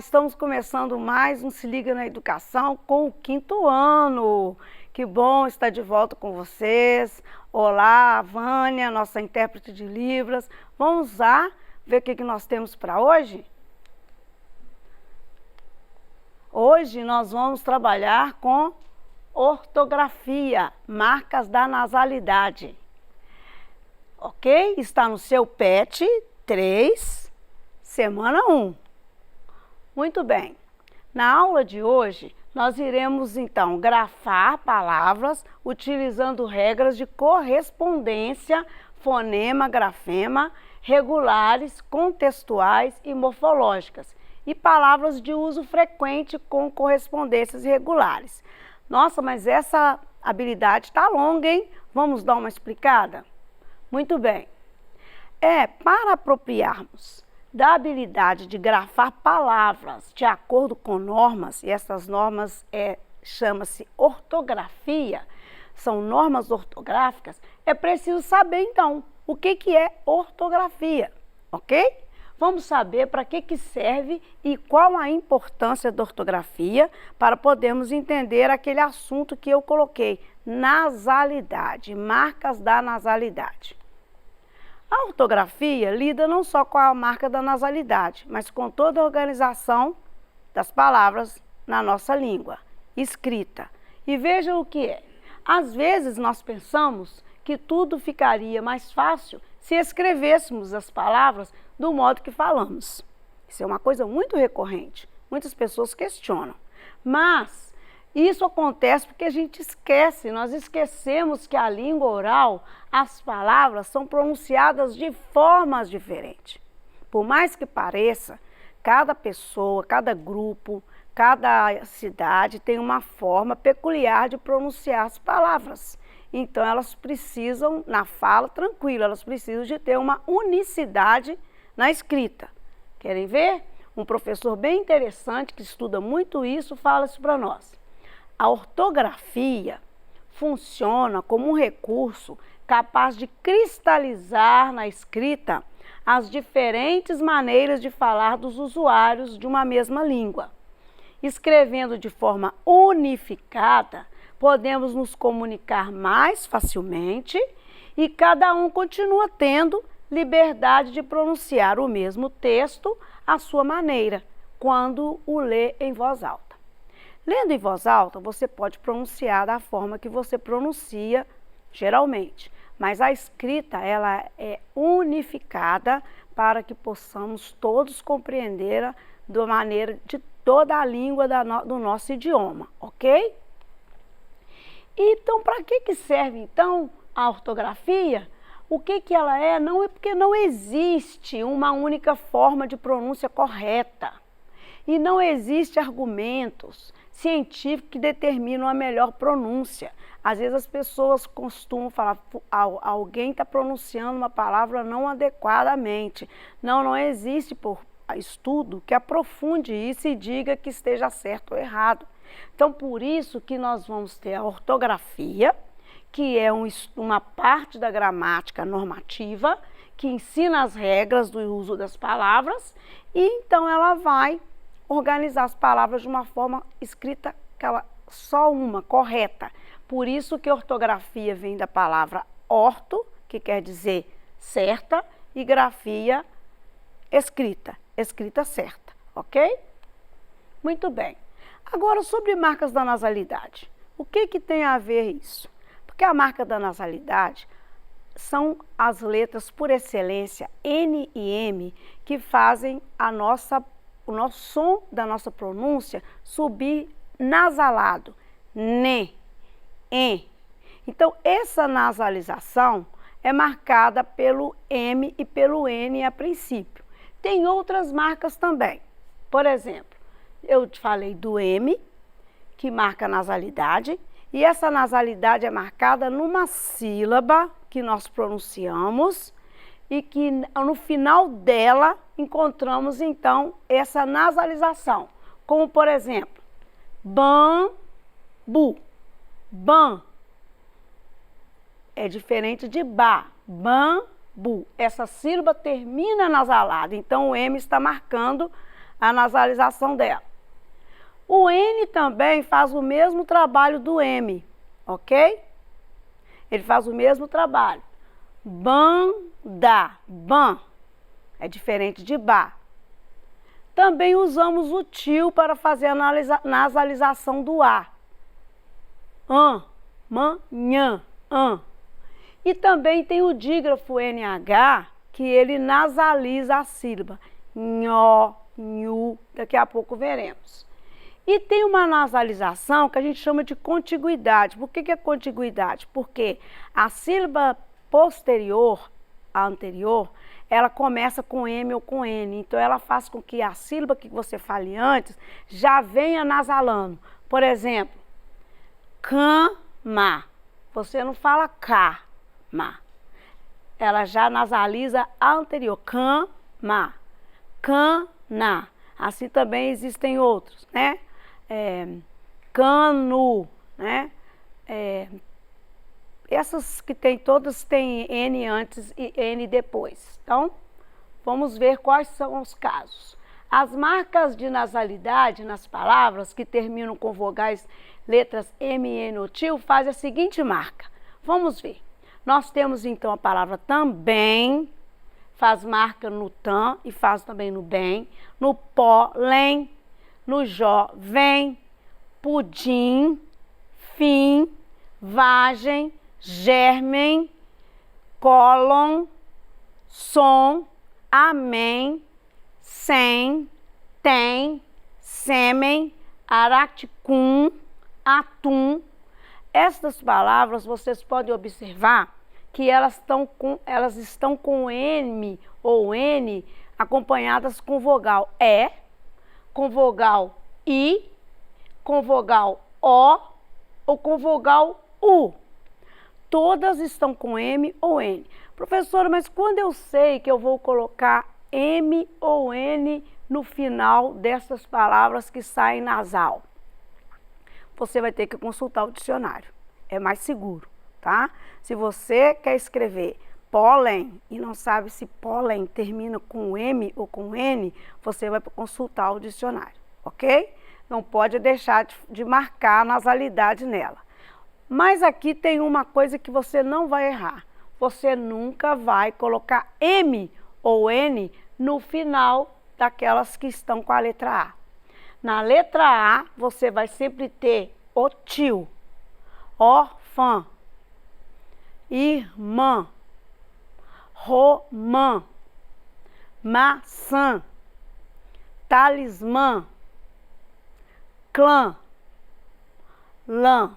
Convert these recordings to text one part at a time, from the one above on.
estamos começando mais um Se Liga na Educação com o 5º ano. Que bom estar de volta com vocês. Olá, Vânia, nossa intérprete de Libras. Vamos lá ver o que nós temos para hoje? Hoje nós vamos trabalhar com ortografia, marcas da nasalidade. Ok? Está no seu PET 3, semana 1. Muito bem. Na aula de hoje, nós iremos então grafar palavras utilizando regras de correspondência, fonema, grafema, regulares, contextuais e morfológicas, e palavras de uso frequente com correspondências regulares. Nossa, mas essa habilidade está longa, hein? Vamos dar uma explicada? Muito bem. Para apropriarmos da habilidade de grafar palavras de acordo com normas, e essas normas chama-se ortografia, são normas ortográficas, é preciso saber então o que é ortografia, ok? Vamos saber para que serve e qual a importância da ortografia para podermos entender aquele assunto que eu coloquei, nasalidade, marcas da nasalidade. A ortografia lida não só com a marca da nasalidade, mas com toda a organização das palavras na nossa língua, escrita. E veja o que é. Às vezes nós pensamos que tudo ficaria mais fácil se escrevêssemos as palavras do modo que falamos. Isso é uma coisa muito recorrente, muitas pessoas questionam. Mas isso acontece porque a gente esquece, nós esquecemos que a língua oral, as palavras são pronunciadas de formas diferentes. Por mais que pareça, cada pessoa, cada grupo, cada cidade tem uma forma peculiar de pronunciar as palavras. Então elas precisam, na fala tranquila, elas precisam de ter uma unicidade na escrita. Querem ver? Um professor bem interessante que estuda muito isso fala isso para nós. A ortografia funciona como um recurso capaz de cristalizar na escrita as diferentes maneiras de falar dos usuários de uma mesma língua. Escrevendo de forma unificada, podemos nos comunicar mais facilmente e cada um continua tendo liberdade de pronunciar o mesmo texto à sua maneira, quando o lê em voz alta. Lendo em voz alta, você pode pronunciar da forma que você pronuncia geralmente, mas a escrita ela é unificada para que possamos todos compreender da maneira de toda a língua do nosso idioma, ok? Então, para que serve então a ortografia? O que ela é? Não é porque não existe uma única forma de pronúncia correta e não existe argumentos científicos que determinam a melhor pronúncia. Às vezes as pessoas costumam falar, alguém está pronunciando uma palavra não adequadamente. Não existe estudo que aprofunde isso e diga que esteja certo ou errado. Então, por isso que nós vamos ter a ortografia, que é uma parte da gramática normativa, que ensina as regras do uso das palavras, e então ela vai organizar as palavras de uma forma escrita, só uma, correta. Por isso que ortografia vem da palavra orto, que quer dizer certa, e grafia, escrita, escrita certa, ok? Muito bem. Agora, sobre marcas da nasalidade. O que tem a ver isso? Porque a marca da nasalidade são as letras por excelência, N e M, que fazem o nosso som da nossa pronúncia subir nasalado, ne, en. Então, essa nasalização é marcada pelo M e pelo N a princípio. Tem outras marcas também. Por exemplo, eu te falei do M, que marca a nasalidade, e essa nasalidade é marcada numa sílaba que nós pronunciamos e que no final dela encontramos então essa nasalização, como por exemplo, bambu, ban, é diferente de ba, bambu, essa sílaba termina nasalada, então o M está marcando a nasalização dela. O N também faz o mesmo trabalho do M, ok? Ele faz o mesmo trabalho. Banda, ban, é diferente de ba. Também usamos o tio para fazer a nasalização do A. Manhã, E também tem o dígrafo NH, que ele nasaliza a sílaba. Nhó, nhu, daqui a pouco veremos. E tem uma nasalização que a gente chama de contiguidade. Por que é contiguidade? Porque a sílaba posterior à anterior, ela começa com M ou com N. Então, ela faz com que a sílaba que você fale antes já venha nasalando. Por exemplo, cama. Você não fala cama. Ela já nasaliza a anterior. Cama. Cana. Assim também existem outros, né? Cano, né? Essas que tem, todas têm N antes e N depois. Então, vamos ver quais são os casos. As marcas de nasalidade nas palavras que terminam com vogais, letras M, N ou tio, faz a seguinte marca. Vamos ver. Nós temos então a palavra também, faz marca no tam e faz também no bem, no pólen, no jó, vem, pudim, fim, vagem, germen, cólon, som, amém, sem, tem, sêmen, aracticum, atum. Estas palavras vocês podem observar que elas estão com M ou N acompanhadas com vogal E, com vogal I, com vogal O ou com vogal U. Todas estão com M ou N. Professora, mas quando eu sei que eu vou colocar M ou N no final dessas palavras que saem nasal? Você vai ter que consultar o dicionário. É mais seguro, tá? Se você quer escrever pólen e não sabe se pólen termina com M ou com N, você vai consultar o dicionário, ok? Não pode deixar de marcar a nasalidade nela. Mas aqui tem uma coisa que você não vai errar. Você nunca vai colocar M ou N no final daquelas que estão com a letra A. Na letra A, você vai sempre ter o tio, órfã, irmã, romã, maçã, talismã, clã, lã.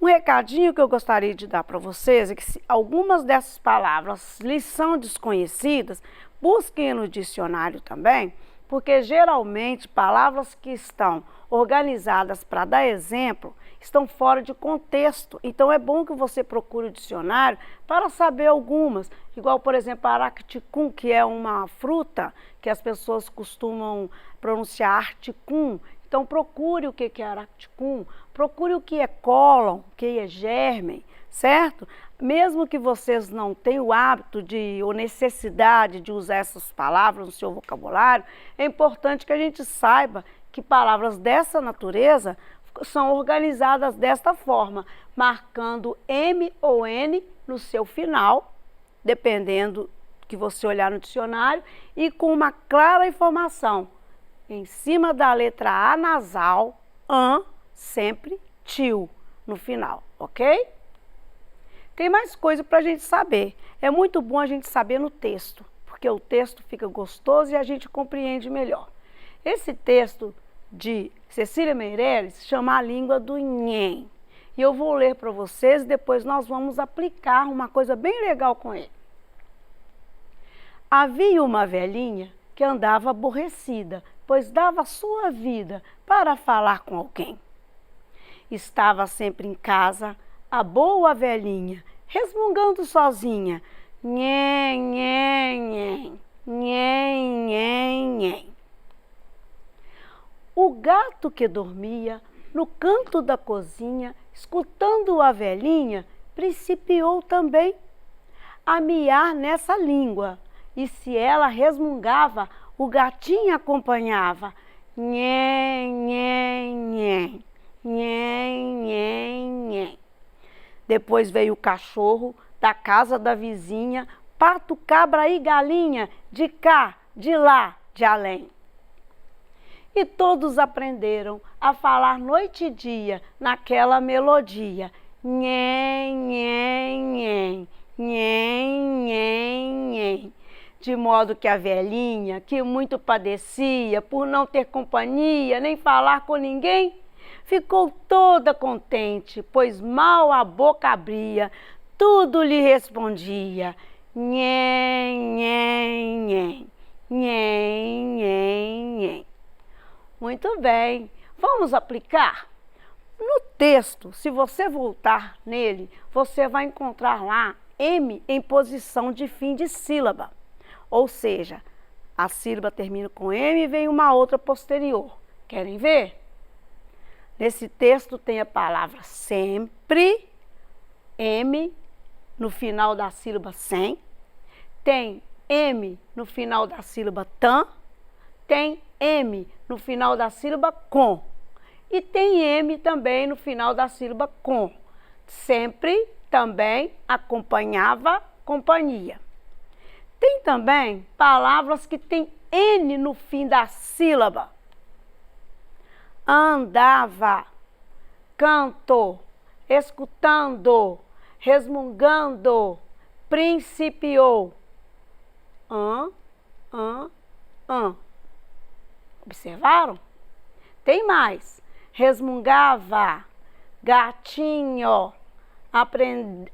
Um recadinho que eu gostaria de dar para vocês é que se algumas dessas palavras lhes são desconhecidas, busquem no dicionário também, porque geralmente palavras que estão organizadas para dar exemplo estão fora de contexto. Então é bom que você procure o dicionário para saber algumas, igual por exemplo aracticum, que é uma fruta que as pessoas costumam pronunciar articum. Então procure o que é aracticum, procure o que é cólon, o que é germen, certo? Mesmo que vocês não tenham o hábito ou necessidade de usar essas palavras no seu vocabulário, é importante que a gente saiba que palavras dessa natureza são organizadas desta forma, marcando M ou N no seu final, dependendo do que você olhar no dicionário, e com uma clara informação. Em cima da letra A nasal, sempre tio no final, ok? Tem mais coisa para a gente saber. É muito bom a gente saber no texto, porque o texto fica gostoso e a gente compreende melhor. Esse texto de Cecília Meirelles chama A Língua do Nhen. E eu vou ler para vocês e depois nós vamos aplicar uma coisa bem legal com ele. Havia uma velhinha que andava aborrecida, pois dava sua vida para falar com alguém. Estava sempre em casa a boa velhinha, resmungando sozinha, nhen, nhen, nhen, nhen, nhen, nhen. O gato que dormia no canto da cozinha, escutando a velhinha, principiou também a miar nessa língua, e se ela resmungava, o gatinho acompanhava. Nhen, nhen, nhen, nhen, nhen, nhen. Depois veio o cachorro da casa da vizinha, pato, cabra e galinha, de cá, de lá, de além. E todos aprenderam a falar noite e dia naquela melodia. Nhen, nhen, nhen, nhen, nhen, nhen. De modo que a velhinha, que muito padecia por não ter companhia nem falar com ninguém, ficou toda contente, pois mal a boca abria, tudo lhe respondia. Nhen, nhen, nhen, nhen, nhen, nhen. Muito bem, vamos aplicar? No texto, se você voltar nele, você vai encontrar lá M em posição de fim de sílaba. Ou seja, a sílaba termina com M e vem uma outra posterior. Querem ver? Nesse texto tem a palavra sempre, M no final da sílaba sem, tem M no final da sílaba tam, tem M no final da sílaba com e tem M também no final da sílaba com. Sempre, também, acompanhava, companhia. Tem também palavras que têm N no fim da sílaba. Andava, canto, escutando, resmungando, principiou. Observaram? Tem mais. Resmungava, gatinho,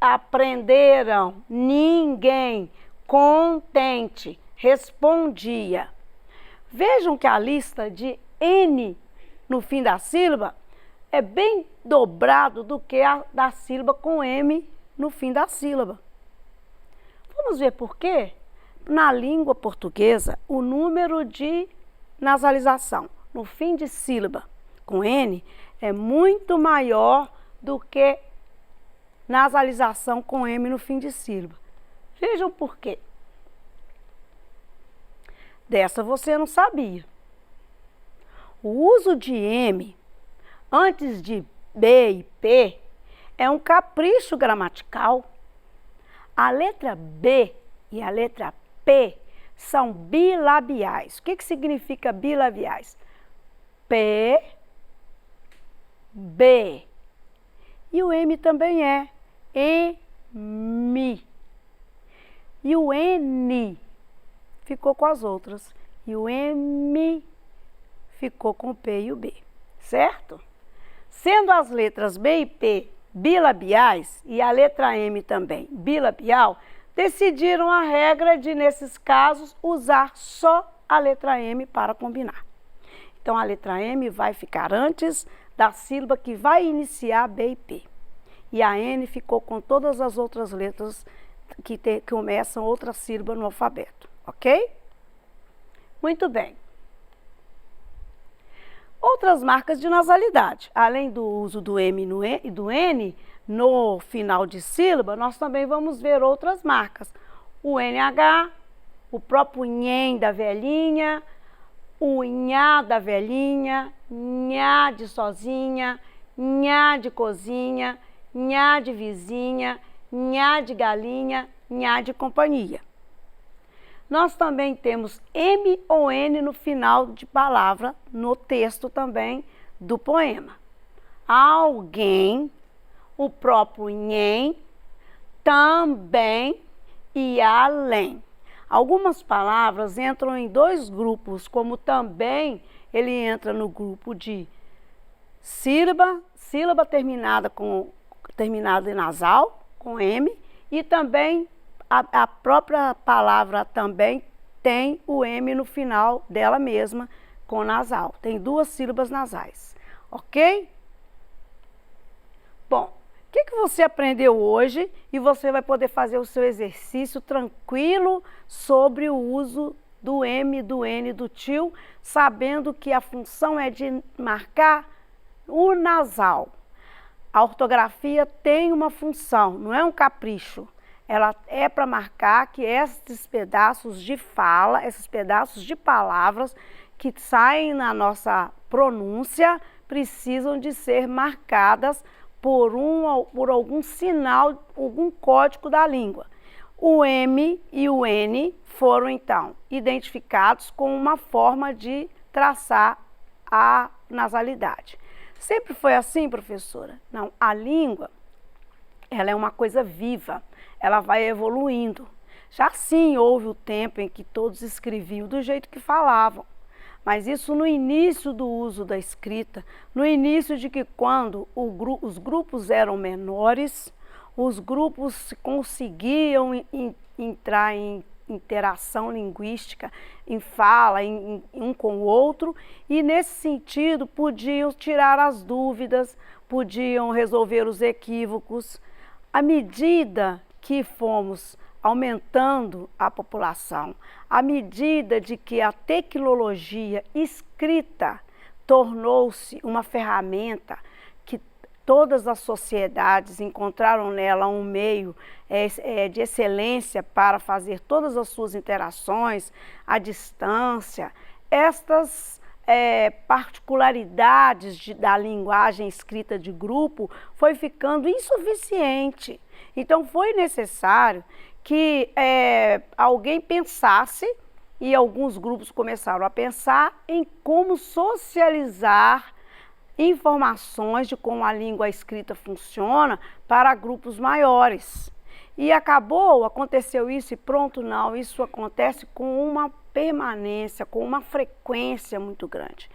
aprenderam, ninguém, contente, respondia. Vejam que a lista de N no fim da sílaba é bem dobrado do que a da sílaba com M no fim da sílaba. Vamos ver por quê? Na língua portuguesa, o número de nasalização no fim de sílaba com N é muito maior do que nasalização com M no fim de sílaba. Vejam por quê. Dessa você não sabia. O uso de M antes de B e P é um capricho gramatical. A letra B e a letra P são bilabiais. O que significa bilabiais? P, B. E o M também é EMI. E o N ficou com as outras. E o M ficou com o P e o B, certo? Sendo as letras B e P bilabiais e a letra M também bilabial, decidiram a regra de, nesses casos, usar só a letra M para combinar. Então, a letra M vai ficar antes da sílaba que vai iniciar B e P. E a N ficou com todas as outras letras que começam outra sílaba no alfabeto, ok? Muito bem. Outras marcas de nasalidade. Além do uso do M e do N no final de sílaba, nós também vamos ver outras marcas. O NH, o próprio nhen da velhinha, o nhá da velhinha, nhá de sozinha, nhá de cozinha, nhá de vizinha, nhá de galinha, nhá de companhia. Nós também temos M ou N no final de palavra, no texto também do poema. Alguém, o próprio nhen, também e além. Algumas palavras entram em dois grupos, como também ele entra no grupo de sílaba terminada em nasal, com M, e também a própria palavra também tem o M no final dela mesma, com nasal. Tem duas sílabas nasais, ok? Bom, o que você aprendeu hoje? E você vai poder fazer o seu exercício tranquilo sobre o uso do M, do N, do tio, sabendo que a função é de marcar o nasal. A ortografia tem uma função, não é um capricho. ela é para marcar que esses pedaços de fala, esses pedaços de palavras que saem na nossa pronúncia precisam de ser marcadas por algum sinal, algum código da língua. O M e o N foram, então, identificados com uma forma de traçar a nasalidade. Sempre foi assim, professora? Não, a língua, ela é uma coisa viva, ela vai evoluindo. Já sim houve o tempo em que todos escreviam do jeito que falavam, mas isso no início do uso da escrita, no início de que quando os grupos eram menores, os grupos conseguiam entrar em interação linguística, em fala, um com o outro, e nesse sentido podiam tirar as dúvidas, podiam resolver os equívocos. À medida que fomos aumentando a população, à medida de que a tecnologia escrita tornou-se uma ferramenta que todas as sociedades encontraram nela um meio de excelência para fazer todas as suas interações à distância, estas particularidades da linguagem escrita de grupo foi ficando insuficiente. Então foi necessário que alguém pensasse, e alguns grupos começaram a pensar em como socializar informações de como a língua escrita funciona para grupos maiores. E aconteceu isso e pronto, não, isso acontece com uma permanência, com uma frequência muito grande.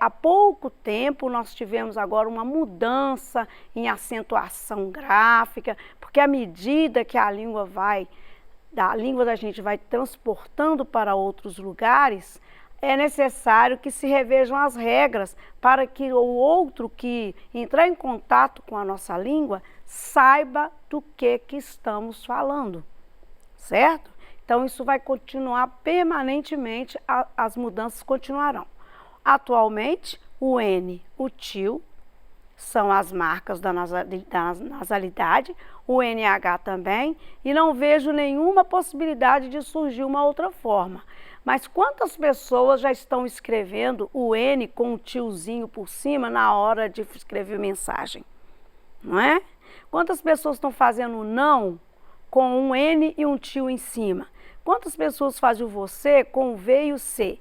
Há pouco tempo nós tivemos agora uma mudança em acentuação gráfica, porque à medida que a língua da gente vai transportando para outros lugares, é necessário que se revejam as regras para que o outro que entrar em contato com a nossa língua saiba do que estamos falando, certo? Então isso vai continuar permanentemente, as mudanças continuarão. Atualmente, o N, o tio, são as marcas da nasalidade, o NH também, e não vejo nenhuma possibilidade de surgir uma outra forma. Mas quantas pessoas já estão escrevendo o N com um tiozinho por cima na hora de escrever mensagem? Não é? Quantas pessoas estão fazendo o não com um N e um tio em cima? Quantas pessoas fazem o você com o V e o C?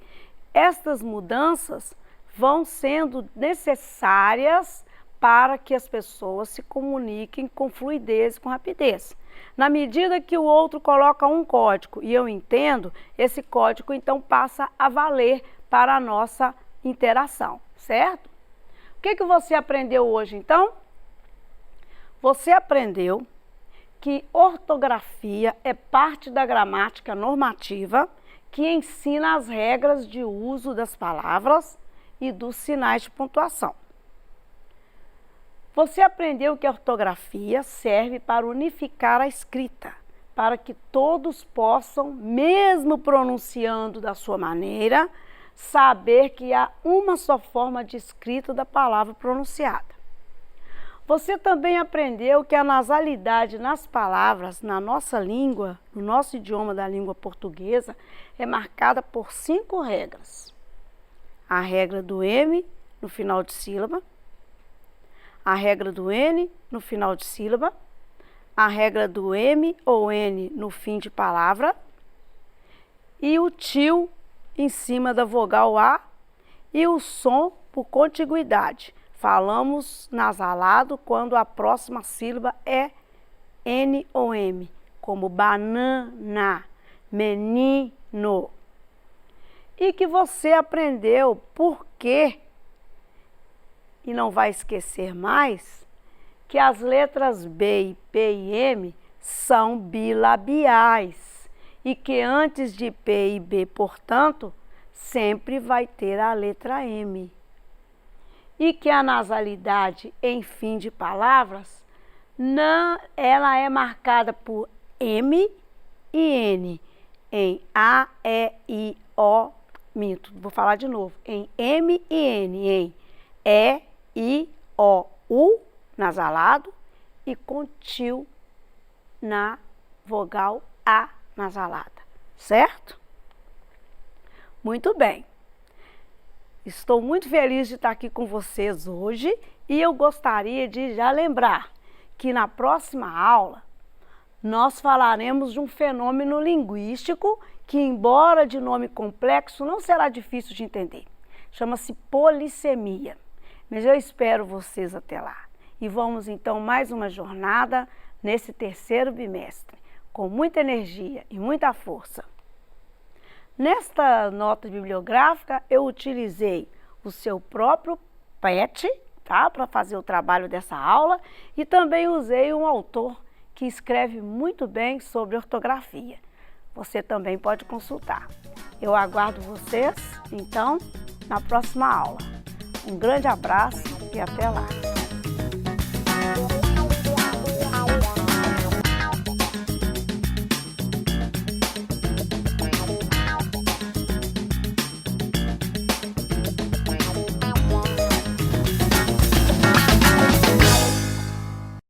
Estas mudanças vão sendo necessárias para que as pessoas se comuniquem com fluidez e com rapidez. Na medida que o outro coloca um código e eu entendo, esse código então passa a valer para a nossa interação, certo? O que você aprendeu hoje então? Você aprendeu que ortografia é parte da gramática normativa que ensina as regras de uso das palavras e dos sinais de pontuação. Você aprendeu que a ortografia serve para unificar a escrita, para que todos possam, mesmo pronunciando da sua maneira, saber que há uma só forma de escrita da palavra pronunciada. Você também aprendeu que a nasalidade nas palavras, na nossa língua, no nosso idioma da língua portuguesa, é marcada por 5 regras. A regra do M no final de sílaba, a regra do N no final de sílaba, a regra do M ou N no fim de palavra e o tio em cima da vogal A e o som por contiguidade. Falamos nasalado quando a próxima sílaba é N ou M, como banana, menino. E que você aprendeu por quê, e não vai esquecer mais, que as letras B, P e M são bilabiais e que antes de P e B, portanto, sempre vai ter a letra M. E que a nasalidade em fim de palavras, ela é marcada por M e N, em A, E, I, O, vou falar de novo, em M e N, em E, I, O, U, nasalado, e com tio na vogal A nasalada, certo? Muito bem. Estou muito feliz de estar aqui com vocês hoje e eu gostaria de já lembrar que na próxima aula nós falaremos de um fenômeno linguístico que, embora de nome complexo, não será difícil de entender. Chama-se polissemia. Mas eu espero vocês até lá. E vamos então mais uma jornada nesse terceiro bimestre, com muita energia e muita força. Nesta nota bibliográfica, eu utilizei o seu próprio PET, tá, para fazer o trabalho dessa aula, e também usei um autor que escreve muito bem sobre ortografia. Você também pode consultar. Eu aguardo vocês, então, na próxima aula. Um grande abraço e até lá!